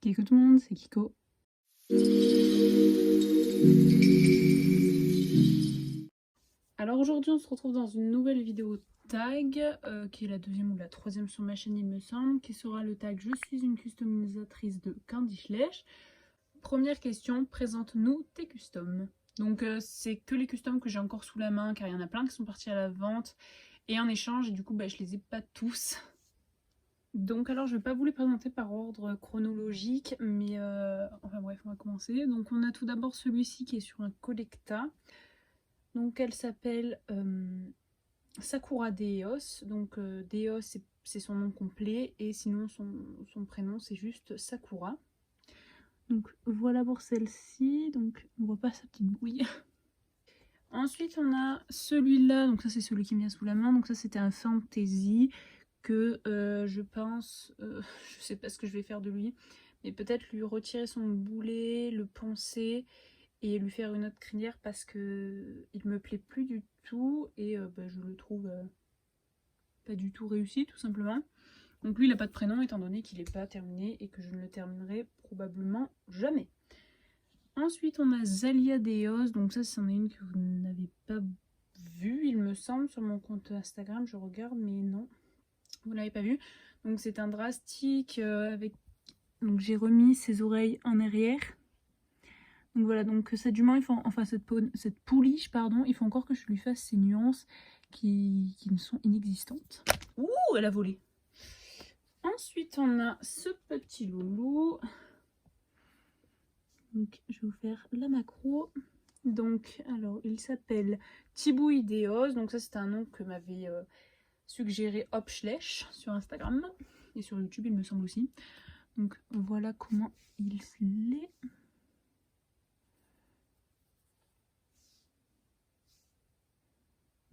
Coucou tout le monde, c'est Kiko. Alors aujourd'hui on se retrouve dans une nouvelle vidéo tag, qui est la deuxième ou la troisième sur ma chaîne il me semble, qui sera le tag Je suis une customisatrice de Candy Schlecht. Première question, présente-nous tes customs. Donc c'est que les customs que j'ai encore sous la main car il y en a plein qui sont partis à la vente et en échange et du coup je les ai pas tous. Donc alors je vais pas vous les présenter par ordre chronologique mais enfin bref on va commencer. Donc on a tout d'abord celui-ci qui est sur un collecta. Donc elle s'appelle Sakura Deos. Donc Deos c'est son nom complet et sinon son prénom c'est juste Sakura. Donc voilà pour celle-ci. Donc on voit pas sa petite bouille. Ensuite on a celui-là. Donc ça c'est celui qui me vient sous la main. Donc ça c'était un fantasy que je pense, je sais pas ce que je vais faire de lui, mais peut-être lui retirer son boulet, le poncer et lui faire une autre crinière parce que il me plaît plus du tout et je le trouve pas du tout réussi tout simplement. Donc lui il a pas de prénom étant donné qu'il est pas terminé et que je ne le terminerai probablement jamais. Ensuite on a Zalia Deos, donc ça c'en est une que vous n'avez pas vue il me semble sur mon compte Instagram, je regarde mais non. Vous l'avez pas vu. Donc c'est un drastique avec. Donc j'ai remis ses oreilles en arrière. Donc voilà, donc ça du moins il faut. Enfin cette pouliche, pardon, il faut encore que je lui fasse ces nuances qui ne sont inexistantes. Ouh, elle a volé. Ensuite on a ce petit loulou. Donc je vais vous faire la macro. Donc alors il s'appelle Thibaut Ideos. Donc ça c'est un nom que m'avait suggéré Hop Schlecht sur Instagram et sur YouTube il me semble aussi. Donc voilà comment il est.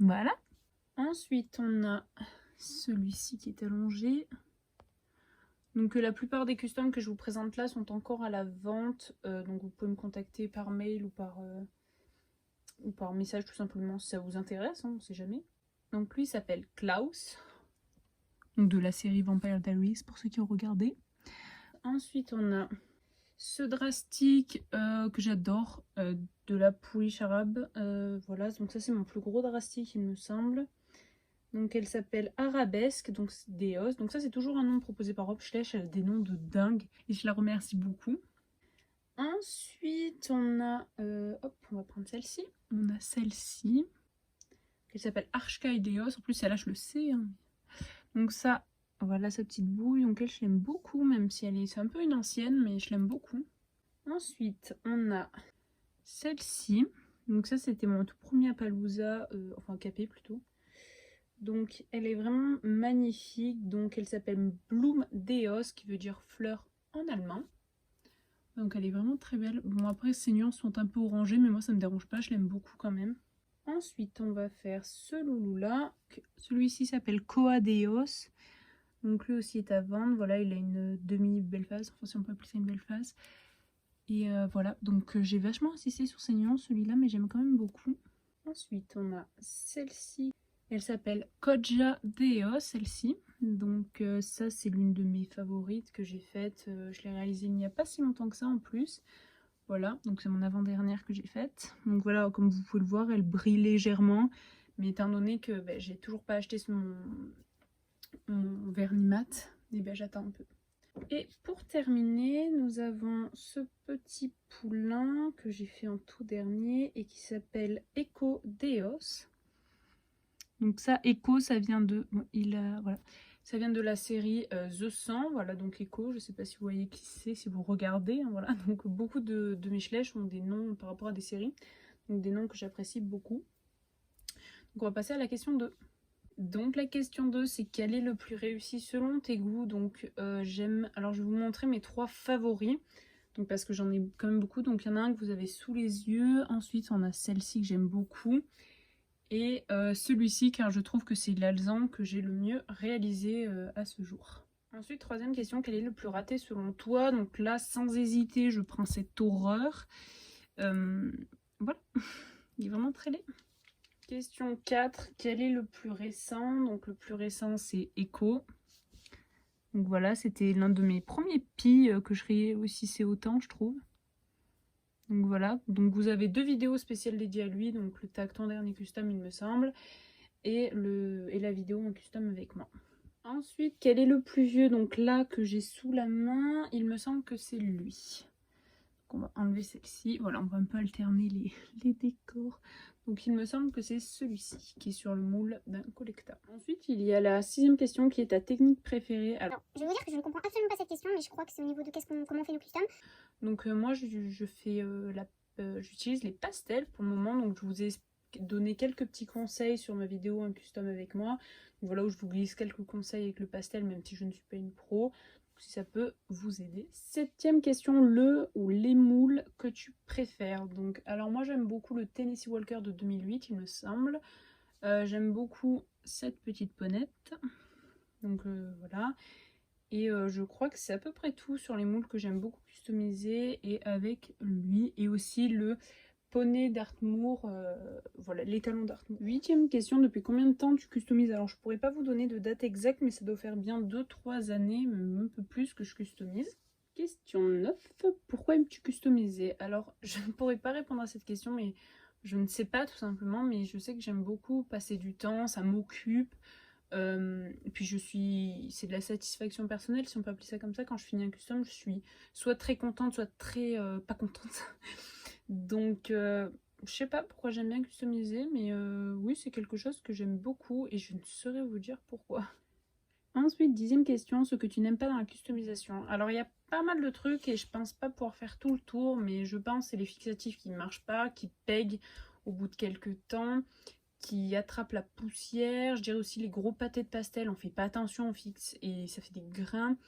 Voilà. Ensuite on a celui-ci qui est allongé. Donc la plupart des customs que je vous présente là sont encore à la vente. Donc vous pouvez me contacter par mail ou par message tout simplement si ça vous intéresse, hein, on sait jamais. Donc lui s'appelle Klaus. Donc de la série Vampire Diaries pour ceux qui ont regardé. Ensuite on a ce drastique que j'adore, de la pouliche arabe. Voilà, donc ça c'est mon plus gros drastique il me semble. Donc elle s'appelle Arabesque, donc Deos. Donc ça c'est toujours un nom proposé par Hop Schlecht, elle a des noms de dingue et je la remercie beaucoup. Ensuite on a, hop on va prendre celle-ci. On a celle-ci, qui s'appelle Archkai Deos, en plus elle lâche le C. Hein. Donc ça, voilà sa petite bouille, donc elle je l'aime beaucoup, même si c'est un peu une ancienne, mais je l'aime beaucoup. Ensuite, on a celle-ci. Donc ça, c'était mon tout premier Appaloosa, enfin capé plutôt. Donc elle est vraiment magnifique. Donc elle s'appelle Bloom Deos, qui veut dire fleur en allemand. Donc elle est vraiment très belle. Bon après, ces nuances sont un peu orangées, mais moi ça me dérange pas, je l'aime beaucoup quand même. Ensuite, on va faire ce loulou-là. Celui-ci s'appelle Koa Deos. Donc lui aussi est à vendre. Voilà, il a une demi-belle face, enfin si on peut appeler ça une belle face. Et voilà, donc j'ai vachement insisté sur ces nuances, celui-là, mais j'aime quand même beaucoup. Ensuite, on a celle-ci. Elle s'appelle Koja Deo, celle-ci. Donc ça, c'est l'une de mes favorites que j'ai faite. Je l'ai réalisée il n'y a pas si longtemps que ça en plus. Voilà, donc c'est mon avant-dernière que j'ai faite. Donc voilà, comme vous pouvez le voir, elle brille légèrement. Mais étant donné que j'ai toujours pas acheté mon vernis mat, et j'attends un peu. Et pour terminer, nous avons ce petit poulain que j'ai fait en tout dernier et qui s'appelle Echo Deos. Donc ça, Echo, ça vient de... Bon, voilà. Ça vient de la série The 100, voilà, donc Echo, je ne sais pas si vous voyez qui c'est, si vous regardez, hein, voilà. Donc beaucoup de mes Schlecht ont des noms par rapport à des séries, donc des noms que j'apprécie beaucoup. Donc on va passer à la question 2. Donc la question 2, c'est quel est le plus réussi selon tes goûts. Donc j'aime... Alors je vais vous montrer mes 3 favoris. Donc parce que j'en ai quand même beaucoup. Donc il y en a un que vous avez sous les yeux. Ensuite on a celle-ci que j'aime beaucoup. Et celui-ci car je trouve que c'est l'alezan que j'ai le mieux réalisé à ce jour. Ensuite, troisième question, quel est le plus raté selon toi? Donc là, sans hésiter, je prends cette horreur. Voilà, il est vraiment très laid. Question 4, quel est le plus récent? Donc le plus récent c'est Echo. Donc voilà, c'était l'un de mes premiers pis que je réussissais autant, je trouve. Donc voilà, donc vous avez 2 vidéos spéciales dédiées à lui, donc le tag ton dernier custom il me semble, et la vidéo en custom avec moi. Ensuite, quel est le plus vieux? Donc là que j'ai sous la main, il me semble que c'est lui. Donc on va enlever celle-ci, voilà, on va un peu alterner les décors. Donc il me semble que c'est celui-ci qui est sur le moule d'un collector. Ensuite, il y a la 6e question qui est ta technique préférée. Alors, je vais vous dire que je ne comprends absolument pas cette question, mais je crois que c'est au niveau de comment on fait nos customs. Donc moi je fais j'utilise les pastels pour le moment, donc je vous ai donné quelques petits conseils sur ma vidéo un custom avec moi. Donc voilà où je vous glisse quelques conseils avec le pastel, même si je ne suis pas une pro. Donc, si ça peut vous aider. 7e question, le ou les moules que tu préfères. Donc alors moi j'aime beaucoup le Tennessee Walker de 2008 il me semble. J'aime beaucoup cette petite ponette. Donc voilà. Et je crois que c'est à peu près tout sur les moules que j'aime beaucoup customiser et avec lui. Et aussi le poney d'Artmoor, voilà, les talons d'Artmoor. 8e question, depuis combien de temps tu customises? Alors je pourrais pas vous donner de date exacte, mais ça doit faire bien 2-3 années, même un peu plus que je customise. Question 9, pourquoi aimes-tu customiser? Alors je ne pourrais pas répondre à cette question, mais je ne sais pas tout simplement, mais je sais que j'aime beaucoup passer du temps, ça m'occupe. Puis c'est de la satisfaction personnelle, si on peut appeler ça comme ça. Quand je finis un custom, je suis soit très contente, soit très pas contente. Donc je sais pas pourquoi j'aime bien customiser, mais oui, c'est quelque chose que j'aime beaucoup et je ne saurais vous dire pourquoi. Ensuite, 10e question, ce que tu n'aimes pas dans la customisation. Alors il y a pas mal de trucs et je pense pas pouvoir faire tout le tour, mais je pense que c'est les fixatifs qui ne marchent pas, qui pèguent au bout de quelques temps, qui attrape la poussière. Je dirais aussi les gros pâtés de pastel, on fait pas attention, on fixe et ça fait des grains.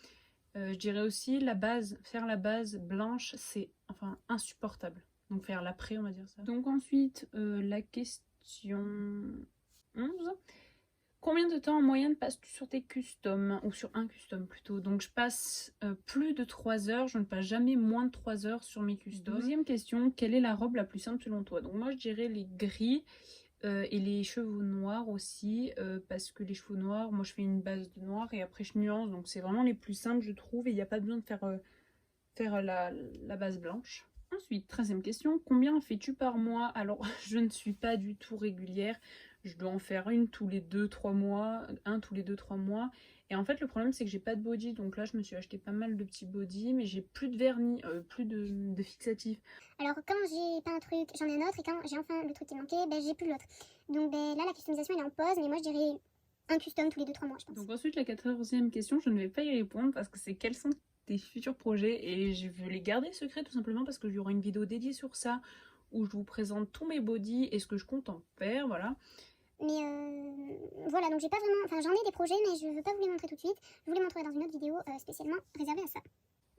Je dirais aussi la base, faire la base blanche, c'est enfin insupportable. Donc faire l'après, on va dire ça. Donc ensuite, la question 11. Combien de temps en moyenne passes-tu sur tes customs? Ou sur un custom plutôt. Donc je passe plus de 3 heures, je ne passe jamais moins de 3 heures sur mes customs. Deuxième question, quelle est la robe la plus simple selon toi? Donc moi je dirais les gris. Et les cheveux noirs aussi, parce que les cheveux noirs, moi je fais une base de noir et après je nuance, donc c'est vraiment les plus simples je trouve et il n'y a pas besoin de faire la base blanche. Ensuite, 13e question, combien fais-tu par mois? Alors je ne suis pas du tout régulière, je dois en faire une tous les 2-3 mois, un tous les 2-3 mois. Et en fait le problème c'est que j'ai pas de body, donc là je me suis acheté pas mal de petits body, mais j'ai plus de vernis, plus de fixatif. Alors, quand j'ai pas un truc, j'en ai un autre, et quand j'ai enfin le truc qui manquait, ben j'ai plus l'autre. Donc ben là, la customisation elle est en pause, mais moi je dirais un custom tous les 2-3 mois, je pense. Donc ensuite, la 14e question, je ne vais pas y répondre parce que c'est quels sont tes futurs projets et je veux les garder secrets tout simplement parce qu'il y aura une vidéo dédiée sur ça où je vous présente tous mes bodys et ce que je compte en faire, voilà. Mais voilà, donc j'ai pas vraiment, enfin j'en ai des projets, mais je veux pas vous les montrer tout de suite. Je vous les montrerai dans une autre vidéo spécialement réservée à ça.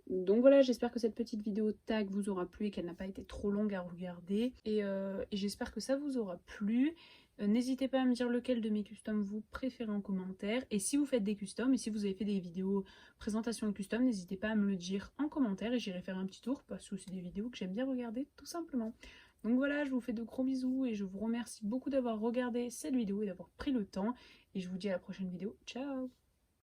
Donc voilà, j'espère que cette petite vidéo tag vous aura plu et qu'elle n'a pas été trop longue à regarder. Et j'espère que ça vous aura plu. N'hésitez pas à me dire lequel de mes customs vous préférez en commentaire. Et si vous faites des customs et si vous avez fait des vidéos présentation de custom, n'hésitez pas à me le dire en commentaire et j'irai faire un petit tour parce que c'est des vidéos que j'aime bien regarder tout simplement. Donc voilà, je vous fais de gros bisous et je vous remercie beaucoup d'avoir regardé cette vidéo et d'avoir pris le temps. Et je vous dis à la prochaine vidéo. Ciao!